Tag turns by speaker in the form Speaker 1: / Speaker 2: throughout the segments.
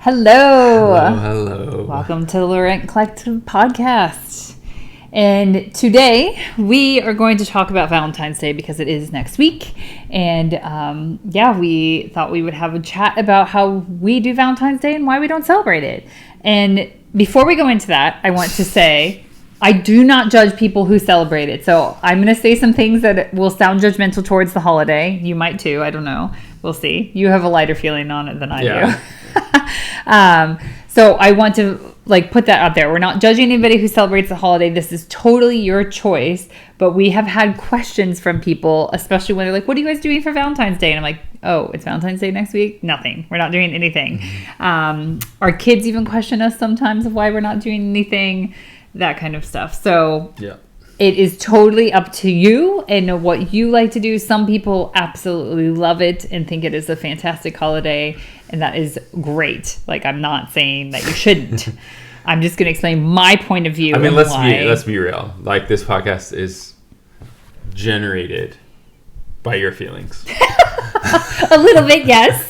Speaker 1: Hello.
Speaker 2: Hello.
Speaker 1: Welcome to the Laurent Collective Podcast. And today we are going to talk about Valentine's Day because it is next week. And we thought we would have a chat about how we do Valentine's Day and why we don't celebrate it. And before we go into that, I want to say I do not judge people who celebrate it. So I'm going to say some things that will sound judgmental towards the holiday. You might too. I don't know. We'll see. You have a lighter feeling on it than I do. So I want to put that out there. We're not judging anybody who celebrates the holiday. This is totally your choice. But we have had questions from people, especially when they're like, what are you guys doing for Valentine's Day? And I'm like, oh, it's Valentine's Day next week? Nothing. We're not doing anything. Our kids even question us sometimes of why we're not doing anything, that kind of stuff. So yeah. It is totally up to you and what you like to do. Some people absolutely love it and think it is a fantastic holiday, and that is great. I'm not saying that you shouldn't. I'm just going to explain my point of view.
Speaker 2: I mean, let's be real. This podcast is generated by your feelings.
Speaker 1: A little bit, yes.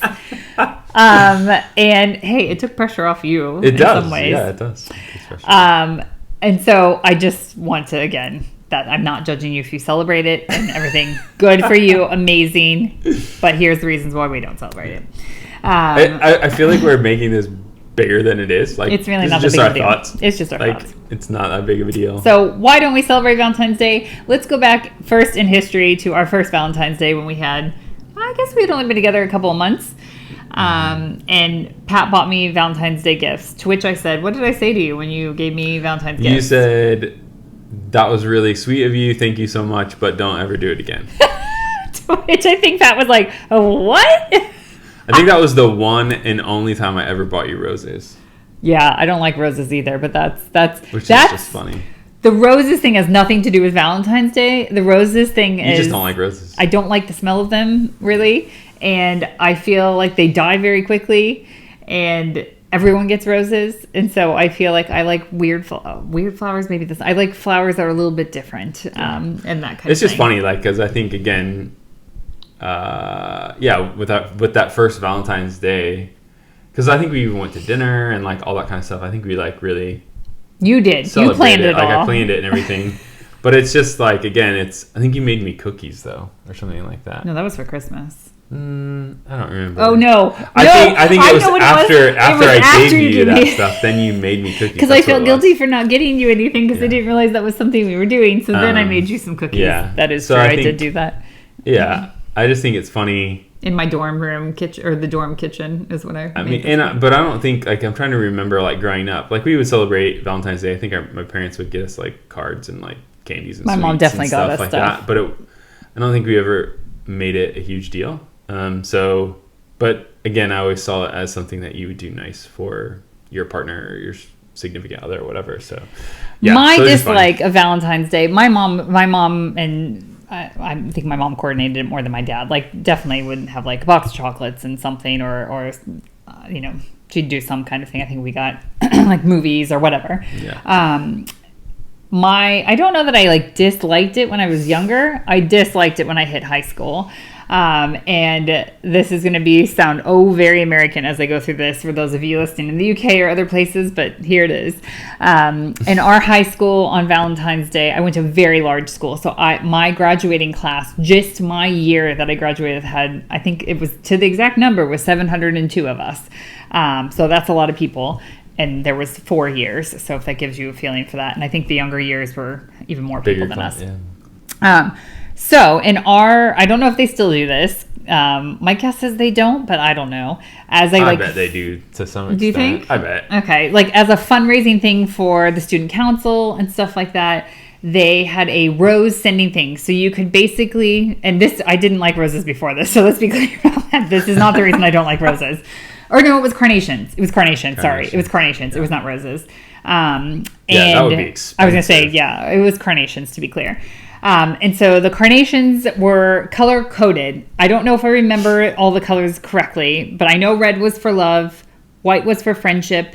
Speaker 1: And hey, it took pressure off you.
Speaker 2: It does.
Speaker 1: Some ways.
Speaker 2: Yeah, it does.
Speaker 1: And so I just want to, again, that I'm not judging you if you celebrate it and everything. Good for you. Amazing. But here's the reasons why we don't celebrate it.
Speaker 2: I feel like we're making this bigger than it is.
Speaker 1: It's really not that big of a deal.
Speaker 2: Thoughts.
Speaker 1: It's just our thoughts.
Speaker 2: It's not that big of a deal.
Speaker 1: So why don't we celebrate Valentine's Day? Let's go back first in history to our first Valentine's Day when we had, I guess we had only been together a couple of months. And Pat bought me Valentine's Day gifts, to which I said, what did I say to you when you gave me Valentine's gifts?
Speaker 2: You said, that was really sweet of you. Thank you so much, but don't ever do it again.
Speaker 1: To which I think Pat was like, oh, what?
Speaker 2: I think that was the one and only time I ever bought you roses.
Speaker 1: Yeah, I don't like roses either, but that's
Speaker 2: is just funny.
Speaker 1: The roses thing has nothing to do with Valentine's Day. The roses thing is...
Speaker 2: You just don't like roses.
Speaker 1: I don't like the smell of them, really. And I feel like they die very quickly. And everyone gets roses. And so I feel like I like weird flowers. Maybe I like flowers that are a little bit different. And that kind of thing.
Speaker 2: It's just funny, because I think, again... with that first Valentine's Day, because I think we even went to dinner and all that kind of stuff. I think we really
Speaker 1: you did you planned it all.
Speaker 2: I planned it and everything, but it's just again, I think you made me cookies though or something like that.
Speaker 1: No, that was for Christmas.
Speaker 2: I don't remember.
Speaker 1: Oh no!
Speaker 2: I think it was after I gave you that stuff. Then you made me cookies
Speaker 1: because I felt guilty for not getting you anything because I didn't realize that was something we were doing. So then I made you some cookies. Yeah, that is true. I did do that.
Speaker 2: Yeah. I just think it's funny.
Speaker 1: In my dorm room kitchen, or the dorm kitchen is what I
Speaker 2: mean. But I don't think, I'm trying to remember, growing up. We would celebrate Valentine's Day. I think my parents would get us, cards and, candies and
Speaker 1: my mom definitely got us stuff.
Speaker 2: That. But I don't think we ever made it a huge deal. But, again, I always saw it as something that you would do nice for your partner or your significant other or whatever. So, yeah.
Speaker 1: My dislike of Valentine's Day, my mom and... I think my mom coordinated it more than my dad. Definitely would have a box of chocolates and something, or she'd do some kind of thing. I think we got movies or whatever. Yeah. I don't know that I disliked it when I was younger. I disliked it when I hit high school. And this is going to sound very American as I go through this for those of you listening in the UK or other places, but here it is. In our high school on Valentine's Day, I went to a very large school. So my graduating class, just my year that I graduated had, I think it was to the exact number, was 702 of us. So that's a lot of people. And there was 4 years. So if that gives you a feeling for that. And I think the younger years were even more people than us. Yeah. So I don't know if they still do this. My guess is they don't, but I don't know. I
Speaker 2: bet they do to some extent.
Speaker 1: Do you think?
Speaker 2: I bet.
Speaker 1: Okay. As a fundraising thing for the student council and stuff like that, they had a rose sending thing. So you could basically, and this, I didn't like roses before this, so let's be clear about that. This is not the reason I don't like roses. Or no, it was carnations. It was carnations. Sorry. It was carnations. Yeah. It was not roses. And
Speaker 2: that would be expensive.
Speaker 1: I was going to say, yeah, it was carnations, to be clear. And so the carnations were color-coded. I don't know if I remember all the colors correctly, but I know red was for love, white was for friendship.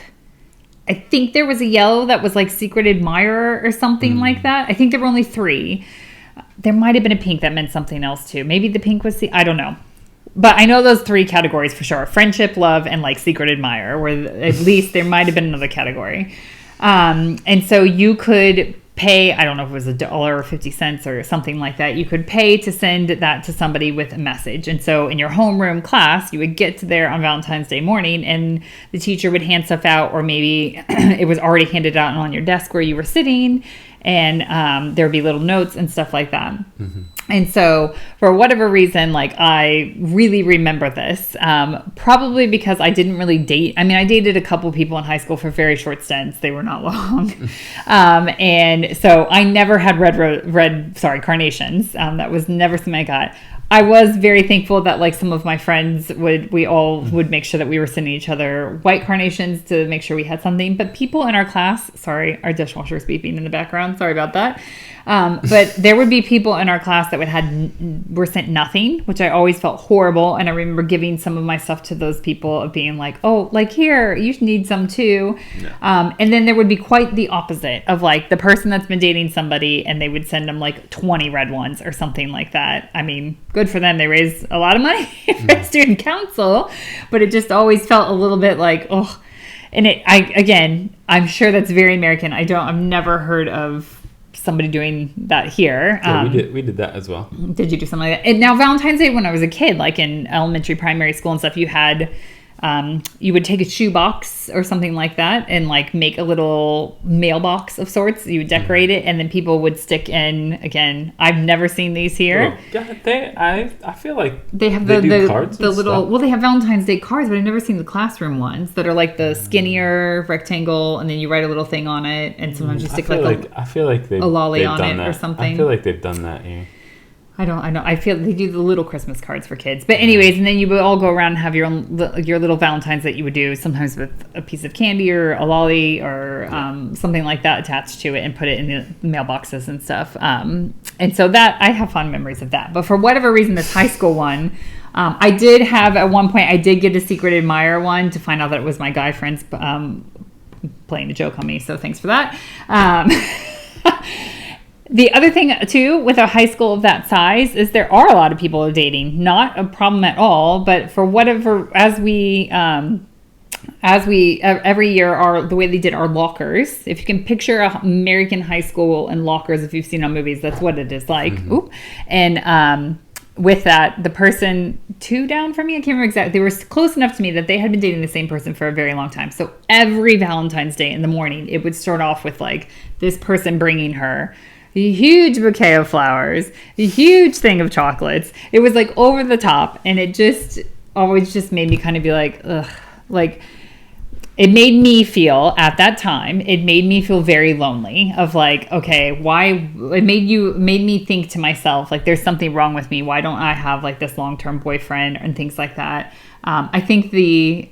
Speaker 1: I think there was a yellow that was secret admirer or something like that. I think there were only 3. There might have been a pink that meant something else too. Maybe the pink was I don't know. But I know those 3 categories for sure: friendship, love, and like secret admirer. Where at least there might have been another category. And so you could pay, I don't know if it was $1 or 50 cents or something like that. You could pay to send that to somebody with a message. And so in your homeroom class, you would get to there on Valentine's Day morning and the teacher would hand stuff out, or maybe it was already handed out on your desk where you were sitting, and there would be little notes and stuff like that. Mm-hmm. And so for whatever reason, like I really remember this, probably because I didn't really date. I mean, I dated a couple people in high school for very short stints. They were not long. And so I never had carnations. That was never something I got. I was very thankful that like some of my friends would make sure that we were sending each other white carnations to make sure we had something. But people in our class, sorry, our dishwasher's beeping in the background. Sorry about that. But there would be people in our class that were sent nothing, which I always felt horrible. And I remember giving some of my stuff to those people of being like, oh, like here, you need some too. No. And then there would be quite the opposite of like the person that's been dating somebody and they would send them like 20 red ones or something like that. I mean, good for them. They raise a lot of money for student council, but it just always felt a little bit like, oh, and I'm sure that's very American. I've never heard of somebody doing that here.
Speaker 2: Yeah, we did that as well.
Speaker 1: Did you do something like that? And now Valentine's Day, when I was a kid, like in elementary, primary school and stuff, you had, you would take a shoebox or something like that and like make a little mailbox of sorts. You would decorate it and then people would stick in, again, I've never seen these here.
Speaker 2: Yeah, I feel like
Speaker 1: they have the cards the little stuff. Well, they have Valentine's Day cards, but I've never seen the classroom ones that are like the skinnier rectangle and then you write a little thing on it and sometimes you stick
Speaker 2: I feel like
Speaker 1: a lolly on it or something.
Speaker 2: I feel like they've done that here.
Speaker 1: I know. I feel they do the little Christmas cards for kids. But anyways, and then you would all go around and have your little Valentines that you would do, sometimes with a piece of candy or a lolly or something like that attached to it and put it in the mailboxes and stuff. And so that, I have fond memories of that. But for whatever reason, this high school one, I did have, at one point, I did get a secret admirer one to find out that it was my guy friends playing a joke on me. So thanks for that. The other thing, too, with a high school of that size is there are a lot of people dating. Not a problem at all, but for whatever, as we every year, the way they did our lockers, if you can picture an American high school and lockers, if you've seen on movies, that's what it is like. Mm-hmm. Ooh. And with that, the person 2 down from me, I can't remember exactly, they were close enough to me that they had been dating the same person for a very long time. So every Valentine's Day in the morning, it would start off with like this person bringing her a huge bouquet of flowers, a huge thing of chocolates. It was like over the top, and it just always just made me kind of be like, ugh. Like, it made me feel, at that time, it made me feel very lonely of like, okay, why, it made me think to myself, like, there's something wrong with me. Why don't I have like this long-term boyfriend and things like that? I think the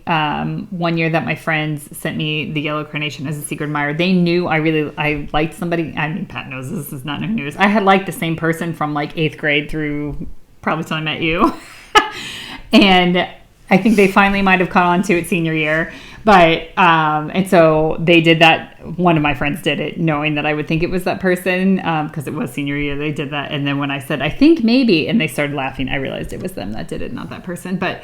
Speaker 1: one year that my friends sent me the yellow carnation as a secret admirer, they knew I liked somebody. I mean, Pat knows this is not new news. I had liked the same person from like 8th grade through probably till I met you. And I think they finally might have caught on to it senior year. But, and so they did that. One of my friends did it knowing that I would think it was that person, because it was senior year. They did that. And then when I said, I think maybe, and they started laughing, I realized it was them that did it, not that person. But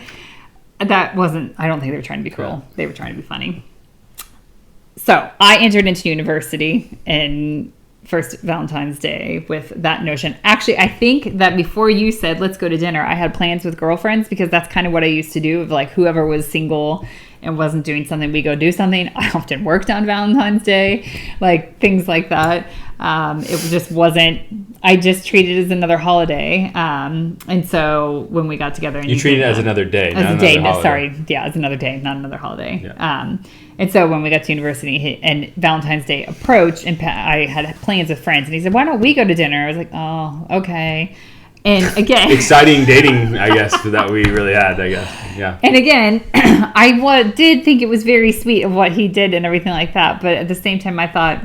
Speaker 1: that wasn't, I don't think they were trying to be cruel. They were trying to be funny. So I entered into university in first Valentine's Day with that notion. Actually, I think that before you said, let's go to dinner, I had plans with girlfriends because that's kind of what I used to do. Of like whoever was single and wasn't doing something, we go do something. I often worked on Valentine's Day, like things like that. It just wasn't, I just treated it as another holiday. And so when we got together, and
Speaker 2: you treated it as another day,
Speaker 1: as a day, as another day, not another holiday. Yeah. And so when we got to university and Valentine's Day approached, and I had plans with friends, and he said, "Why don't we go to dinner?" I was like, "Oh, okay." And again,
Speaker 2: exciting dating, I guess, that we really had, I guess. Yeah.
Speaker 1: And again, I did think it was very sweet of what he did and everything like that. But at the same time, I thought,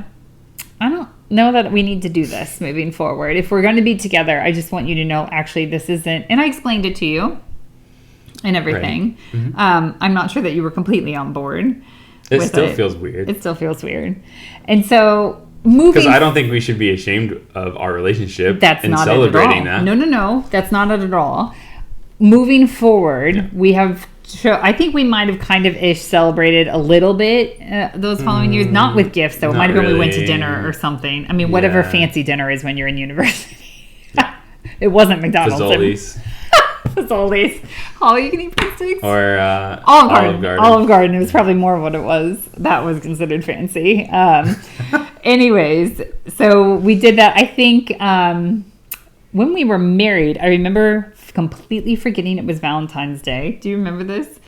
Speaker 1: I don't know that we need to do this moving forward. If we're going to be together, I just want you to know, actually, this isn't. And I explained it to you and everything. Right. Mm-hmm. I'm not sure that you were completely on board.
Speaker 2: It still feels weird.
Speaker 1: It still feels weird. And so moving...
Speaker 2: Because I don't think we should be ashamed of our relationship
Speaker 1: that's
Speaker 2: and
Speaker 1: not
Speaker 2: celebrating
Speaker 1: it at all.
Speaker 2: that.
Speaker 1: No. That's not it at all. moving forward, we have. I think we might have kind of ish celebrated a little bit those following years, not with gifts though. It might have been we went to dinner or something. I mean, whatever fancy dinner is when you're in university. It wasn't McDonald's. Fazoli's. All you can eat breadsticks.
Speaker 2: Or
Speaker 1: Olive Garden. Olive Garden. It was probably more what it was. That was considered fancy. Anyways, so we did that. I think when we were married, I remember completely forgetting it was Valentine's Day. Do you remember this?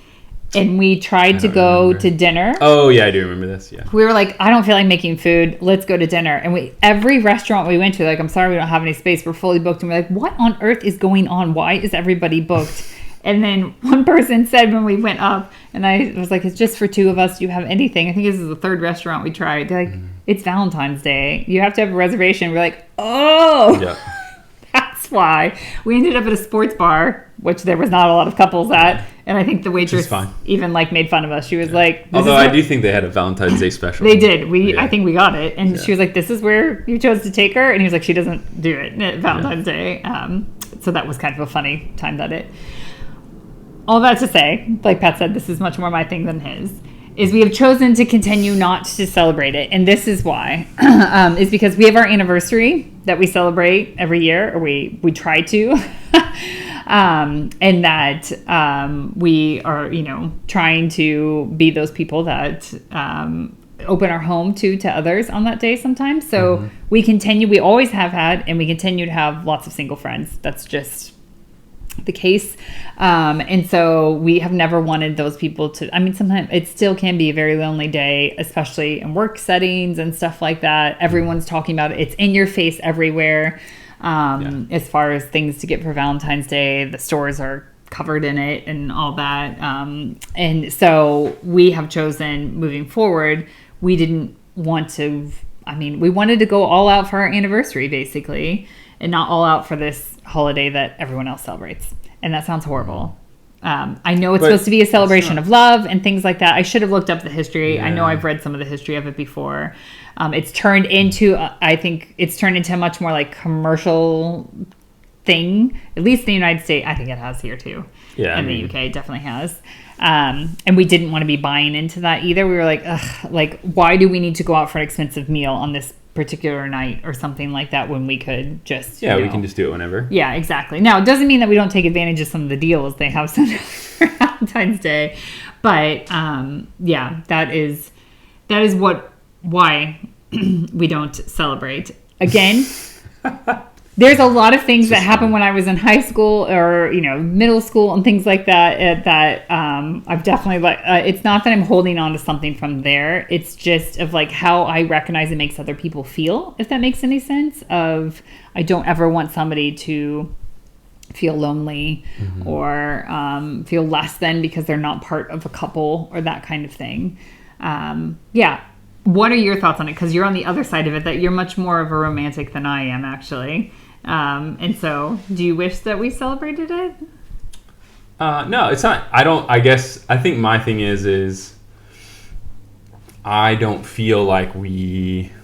Speaker 1: And we tried to go to dinner.
Speaker 2: Oh, yeah, I do remember this, yeah.
Speaker 1: We were like, I don't feel like making food. Let's go to dinner. And every restaurant we went to, like, I'm sorry we don't have any space. We're fully booked. And we're like, what on earth is going on? Why is everybody booked? And then one person said when we went up, and I was like, it's just for two of us. Do you have anything? I think this is the third restaurant we tried. They're like, it's Valentine's Day. You have to have a reservation. We're like, oh. Yeah. That's why. We ended up at a sports bar, which there was not a lot of couples at, and I think the waitress even like made fun of us. She was like,
Speaker 2: although I do think they had a Valentine's Day special.
Speaker 1: They did. I think we got it, and she was like, this is where you chose to take her, and he was like, she doesn't do it at Valentine's Day. So that was kind of a funny time that it. All that to say, like Pat said, this is much more my thing than his. Is we have chosen to continue not to celebrate it. And this is why. Is because we have our anniversary that we celebrate every year, or we try to. And that we are, trying to be those people that open our home to others on that day sometimes. So we always have had, and we continue to have lots of single friends. That's just the case. And so we have never wanted those people to, I mean, sometimes it still can be a very lonely day, especially in work settings and stuff like that. Everyone's talking about it. It's in your face everywhere. As far as things to get for Valentine's Day, the stores are covered in it and all that. And so we have chosen moving forward, we didn't want to, we wanted to go all out for our anniversary basically, and not all out for this holiday that everyone else celebrates. And that sounds horrible. I know it's supposed to be a celebration of love and things like that. I should have looked up the history. Yeah. I know I've read some of the history of it before. It's turned into, I think it's turned into a much more like commercial thing, at least in the United States. I think it has here too. Yeah. In the UK, it definitely has. And we didn't want to be buying into that either. We were like, ugh, like, why do we need to go out for an expensive meal on this particular night or something like that when we could just
Speaker 2: we can just do it whenever.
Speaker 1: Yeah, exactly. Now it doesn't mean that we don't take advantage of some of the deals they have sometimes for Valentine's Day, but that is why we don't celebrate. Again, there's a lot of things that happened when I was in high school or middle school and things like that I've definitely it's not that I'm holding on to something from there. It's just of like how I recognize it makes other people feel, if that makes any sense. Of I don't ever want somebody to feel lonely or feel less than because they're not part of a couple or that kind of thing. What are your thoughts on it? Because you're on the other side of it, that you're much more of a romantic than I am, actually. And so, do you wish that we celebrated it?
Speaker 2: No, it's not. I think my thing is I don't feel like I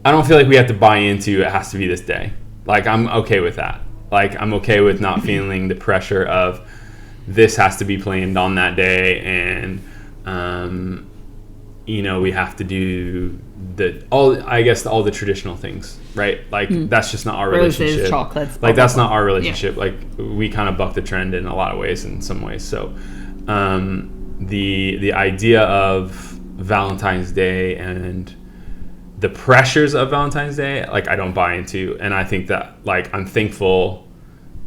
Speaker 2: don't feel like we have to buy into it has to be this day. Like, I'm okay with that. Like, I'm okay with not feeling the pressure of this has to be planned on that day, and we have to do all the traditional things, right? Like that's just not our relationship.
Speaker 1: Roses, chocolates,
Speaker 2: like that's not our relationship. Yeah. Like we kind of buck the trend in a lot of ways, in some ways. So the idea of Valentine's Day and the pressures of Valentine's Day, like I don't buy into, and I think that like I'm thankful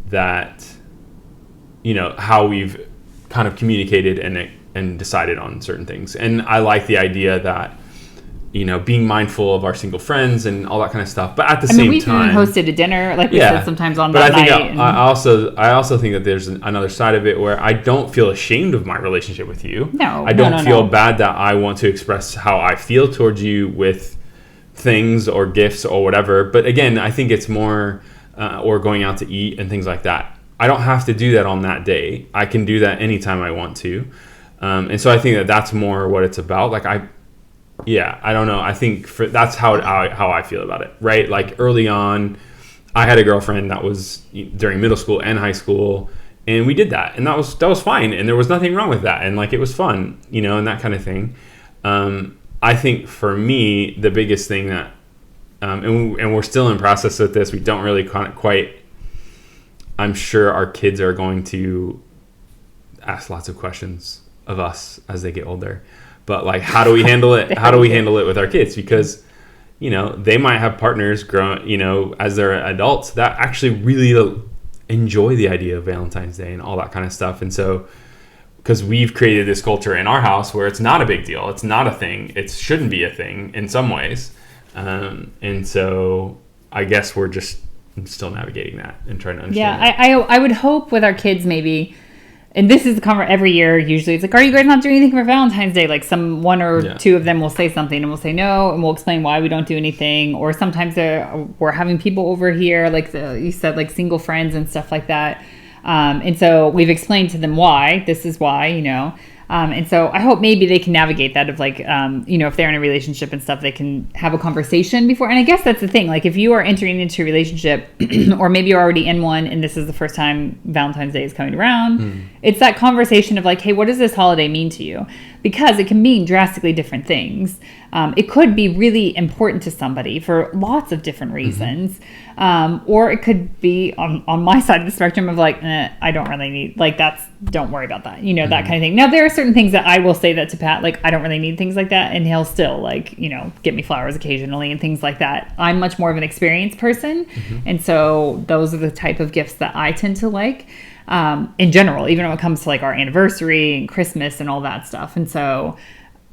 Speaker 2: that how we've kind of communicated and decided on certain things. And I like the idea that, being mindful of our single friends and all that kind of stuff. But at the same time,
Speaker 1: we hosted a dinner, like we said, sometimes on that night.
Speaker 2: But I also think that there's another side of it where I don't feel ashamed of my relationship with you.
Speaker 1: No,
Speaker 2: I don't feel bad that I want to express how I feel towards you with things or gifts or whatever. But again, I think it's more, or going out to eat and things like that. I don't have to do that on that day. I can do that anytime I want to. And so I think that that's more what it's about. Like I don't know. I think that's how I feel about it, right? Like early on, I had a girlfriend that was during middle school and high school, and we did that, and that was fine, and there was nothing wrong with that, and like it was fun, and that kind of thing. I think for me, the biggest thing that, and we're still in process with this. We don't really quite. I'm sure our kids are going to ask lots of questions of us as they get older, but like, how do we handle it? How do we handle it with our kids? Because they might have partners grow, as they're adults that actually really enjoy the idea of Valentine's Day and all that kind of stuff. And so, because we've created this culture in our house where it's not a big deal, it's not a thing, it shouldn't be a thing in some ways. And so I guess we're just still navigating that and trying to understand that.
Speaker 1: I would hope with our kids maybe, and this is the conversation every year. Usually it's like, are you guys not doing anything for Valentine's Day? Like one or two of them will say something and we'll say no, and we'll explain why we don't do anything. Or sometimes we're having people over here, like you said, like single friends and stuff like that. And so we've explained to them why. This is why, and so I hope maybe they can navigate that of like, if they're in a relationship and stuff, they can have a conversation before. And I guess that's the thing. Like if you are entering into a relationship or maybe you're already in one and this is the first time Valentine's Day is coming around, it's that conversation of like, hey, what does this holiday mean to you? Because it can mean drastically different things. It could be really important to somebody for lots of different reasons. Or it could be on my side of the spectrum of like, I don't really need, like don't worry about that, that kind of thing. Now, there are certain things that I will say that to Pat, like, I don't really need things like that. And he'll still like, get me flowers occasionally and things like that. I'm much more of an experienced person. And so those are the type of gifts that I tend to like. In general, even when it comes to like our anniversary and Christmas and all that stuff. And so,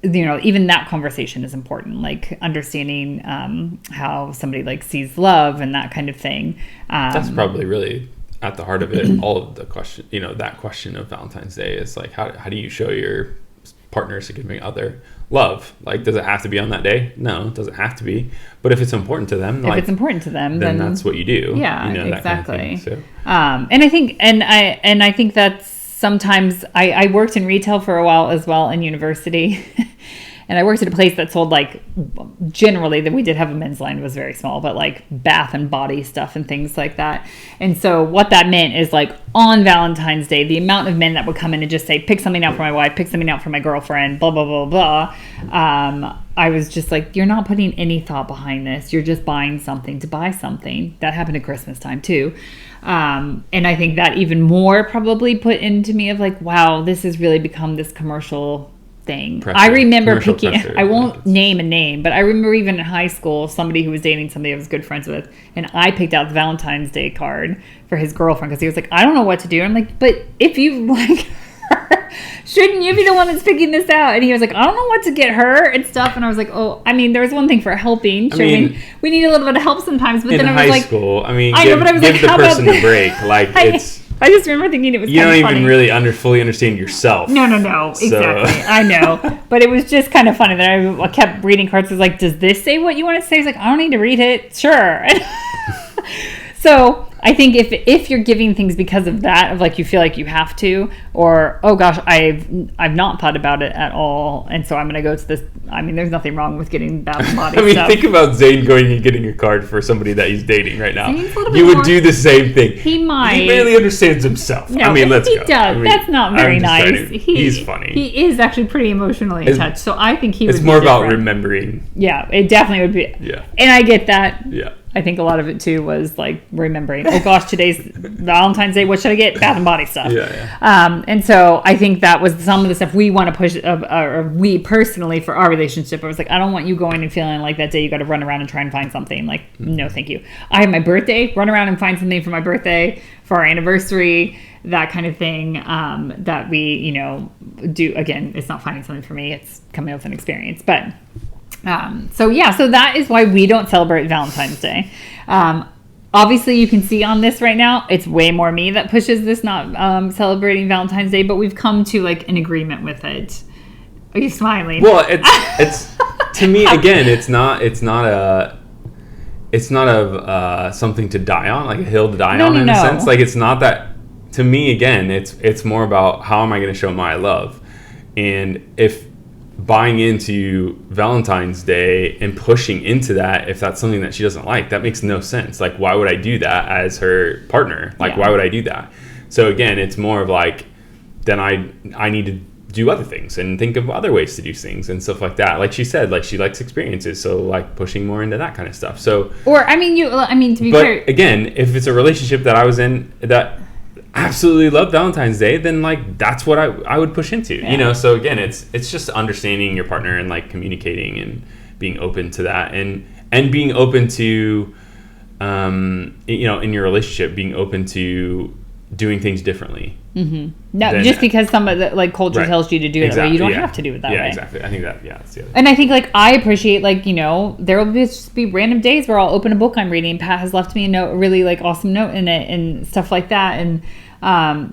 Speaker 1: even that conversation is important, like understanding how somebody like sees love and that kind of thing.
Speaker 2: That's probably really at the heart of it. All of the question, that question of Valentine's Day is like, how do you show your partner, significant other, love? Like, does it have to be on that day? No, it doesn't have to be. But if it's important to them,
Speaker 1: if it's important to them,
Speaker 2: then that's what you do.
Speaker 1: Yeah,
Speaker 2: that
Speaker 1: exactly.
Speaker 2: Kind of thing, so.
Speaker 1: And I think that's sometimes I worked in retail for a while as well in university. And I worked at a place that sold like, generally that we did have a men's line, it was very small, but like bath and body stuff and things like that. And so what that meant is like on Valentine's Day, the amount of men that would come in and just say, pick something out for my wife, pick something out for my girlfriend, blah, blah, blah, blah. I was just like, you're not putting any thought behind this. You're just buying something to buy something. That happened at Christmas time too. And I think that even more probably put into me of like, wow, this has really become this commercial thing.
Speaker 2: Pressure.
Speaker 1: I remember picking,
Speaker 2: pressure,
Speaker 1: I won't name a name, but I remember even in high school, somebody who was dating somebody I was good friends with, and I picked out the Valentine's Day card for his girlfriend because he was like, I don't know what to do. I'm like, but if you like her, shouldn't you be the one that's picking this out? And he was like, I don't know what to get her and stuff. And I was like, oh, I mean, there was one thing for helping. Sure, we need a little bit of help sometimes. But then I was like,
Speaker 2: in high school, I mean,
Speaker 1: give
Speaker 2: the person a break. Like, it's...
Speaker 1: I just remember thinking it was
Speaker 2: you
Speaker 1: kind
Speaker 2: don't
Speaker 1: of funny.
Speaker 2: even really fully understand yourself.
Speaker 1: No, exactly. I know, but it was just kind of funny that I kept reading cards. I was like, does this say what you want to say? He's like, I don't need to read it. Sure. So I think if you're giving things because of that, of like you feel like you have to, or oh gosh, I've not thought about it at all, and so I'm gonna go to this. I mean, there's nothing wrong with getting bath and body stuff.
Speaker 2: Think about Zane going and getting a card for somebody that he's dating right now.
Speaker 1: You
Speaker 2: would do the same thing.
Speaker 1: He might.
Speaker 2: He barely understands himself.
Speaker 1: No,
Speaker 2: let's
Speaker 1: he
Speaker 2: go.
Speaker 1: does. That's not very nice.
Speaker 2: He's funny.
Speaker 1: He is actually pretty emotionally in touch, so I think he would.
Speaker 2: It's more about remembering.
Speaker 1: Yeah, it definitely would be.
Speaker 2: Yeah,
Speaker 1: and I get that.
Speaker 2: Yeah.
Speaker 1: I think a lot of it too was like remembering, oh gosh, today's Valentine's Day, what should I get? Bath and body stuff.
Speaker 2: Yeah.
Speaker 1: And so I think that was some of the stuff we want to push, or we personally for our relationship. I was like, I don't want you going and feeling like that day you got to run around and try and find something. Like, no, thank you. I have my birthday, run around and find something for my birthday, for our anniversary, that kind of thing, that we, do. Again, it's not finding something for me, it's coming up with an experience. But so that is why we don't celebrate Valentine's Day. Obviously you can see on this right now, it's way more me that pushes this not celebrating Valentine's Day, but we've come to like an agreement with it. Are you smiling?
Speaker 2: Well, it's to me again, it's not something to die on, like a hill to die on in a sense. Like it's not that. To me again, it's more about how am I going to show my love, and if buying into Valentine's Day and pushing into that, if that's something that she doesn't like, that makes no sense. Like, why would I do that as her partner? Like, why would I do that? So again, it's more of like, then I need to do other things and think of other ways to do things and stuff like that. Like she said, like she likes experiences, so like pushing more into that kind of stuff. So,
Speaker 1: or I mean, to be fair,
Speaker 2: again, if it's a relationship that I was in that absolutely loved Valentine's Day, then like that's what I would push into, you know. So again, it's just understanding your partner and like communicating and being open to that, and being open to you know, in your relationship, being open to doing things differently.
Speaker 1: No, just because some of the like culture tells you to do it that way, you don't have to do it that way.
Speaker 2: Yeah, exactly. I think that that's the other.
Speaker 1: And I think like I appreciate, like, you know, there will just be random days where I'll open a book I'm reading. Pat has left me a really like awesome note in it and stuff like that, and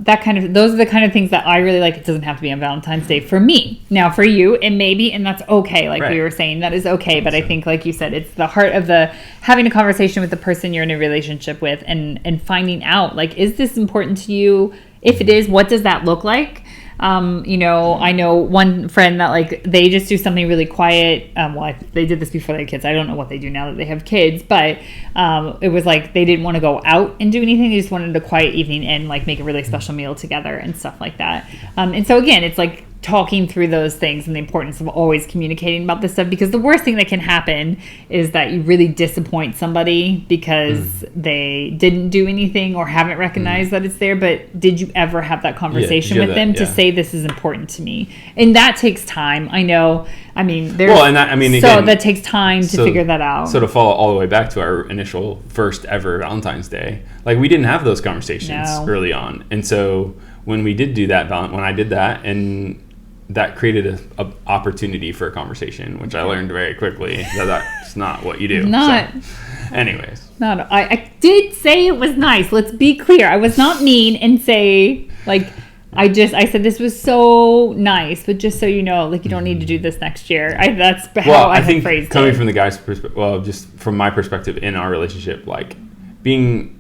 Speaker 1: that kind of, those are the kind of things that I really like. It doesn't have to be on Valentine's Day for me. Now for you, it may be, and that's okay. Like we were saying, that is okay. But I think, like you said, it's the heart of the having a conversation with the person you're in a relationship with, and finding out, like, is this important to you? If it is, what does that look like? You know, I know one friend that like they just do something really quiet. They did this before they had kids. I don't know what they do now that they have kids, but it was like they didn't want to go out and do anything. They just wanted a quiet evening and like make a really special meal together and stuff like that. And so again, it's like talking through those things and the importance of always communicating about this stuff, because the worst thing that can happen is that you really disappoint somebody because they didn't do anything or haven't recognized that it's there. But did you ever have that conversation with them to say, this is important to me? And that takes time. I know. I mean, that takes time to figure that out.
Speaker 2: So to follow all the way back to our initial first ever Valentine's Day, like we didn't have those conversations early on. And so when we did do that, when I did that, and that created a opportunity for a conversation, which I learned very quickly that that's not what you do. Anyways.
Speaker 1: I did say it was nice. Let's be clear. I was not mean and say, like, I said this was so nice, but just so you know, like, you don't need to do this next year. That's how I think phrased
Speaker 2: coming
Speaker 1: it.
Speaker 2: From the guy's perspective, well, just from my perspective in our relationship, like being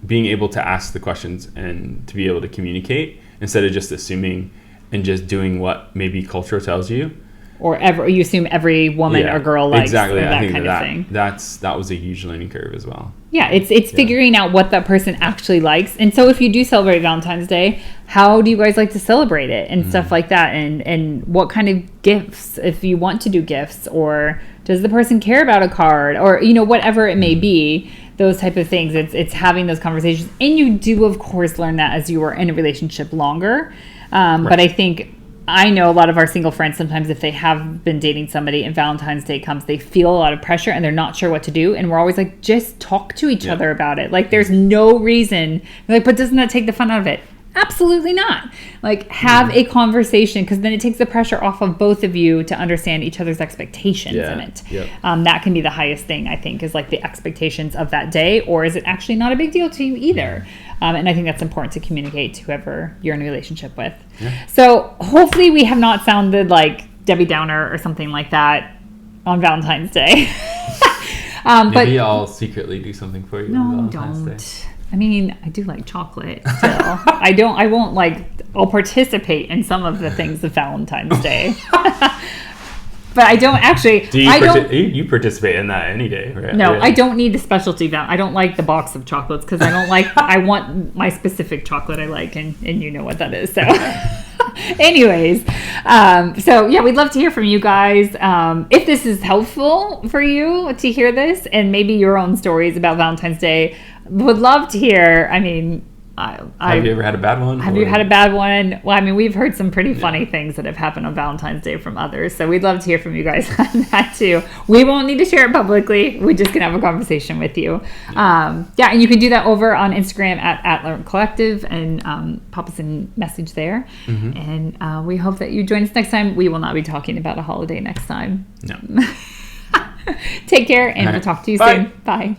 Speaker 2: able to ask the questions and to be able to communicate instead of just assuming and just doing what maybe culture tells you, or
Speaker 1: you assume every woman or girl likes,
Speaker 2: exactly.
Speaker 1: Or that
Speaker 2: I think
Speaker 1: kind of thing.
Speaker 2: That was a huge learning curve as well.
Speaker 1: Yeah, it's figuring out what that person actually likes. And so if you do celebrate Valentine's Day, how do you guys like to celebrate it and stuff like that? And what kind of gifts, if you want to do gifts, or does the person care about a card, or, you know, whatever it may be, those type of things. It's having those conversations. And you do, of course, learn that as you are in a relationship longer. But I know a lot of our single friends, sometimes if they have been dating somebody and Valentine's Day comes, they feel a lot of pressure and they're not sure what to do. And we're always like, just talk to each other about it. Like, there's no reason. Like, but doesn't that take the fun out of it? Absolutely not. Like, have a conversation, because then it takes the pressure off of both of you to understand each other's expectations in it. That can be the highest thing, I think, is like the expectations of that day, or is it actually not a big deal to you either? And I think that's important to communicate to whoever you're in a relationship with. So hopefully we have not sounded like Debbie Downer or something like that on Valentine's Day.
Speaker 2: Maybe I'll secretly do something for you on Valentine's Day.
Speaker 1: I mean, I do like chocolate still. I'll participate in some of the things of Valentine's Day. But I don't actually.
Speaker 2: You participate in that any day, right?
Speaker 1: No, I don't need the specialty. I don't like the box of chocolates, because I don't like. I want my specific chocolate I like, and you know what that is. So, anyways, so yeah, we'd love to hear from you guys. If this is helpful for you to hear this, and maybe your own stories about Valentine's Day, would love to hear. I mean.
Speaker 2: Have you ever had a bad one?
Speaker 1: Have you had a bad one? Well, I mean, we've heard some pretty funny things that have happened on Valentine's Day from others. So we'd love to hear from you guys on that too. We won't need to share it publicly. We're just going to have a conversation with you. And you can do that over on Instagram at Learn Collective, and pop us a message there. And we hope that you join us next time. We will not be talking about a holiday next time.
Speaker 2: No.
Speaker 1: Take care, and we'll talk to you soon. Bye.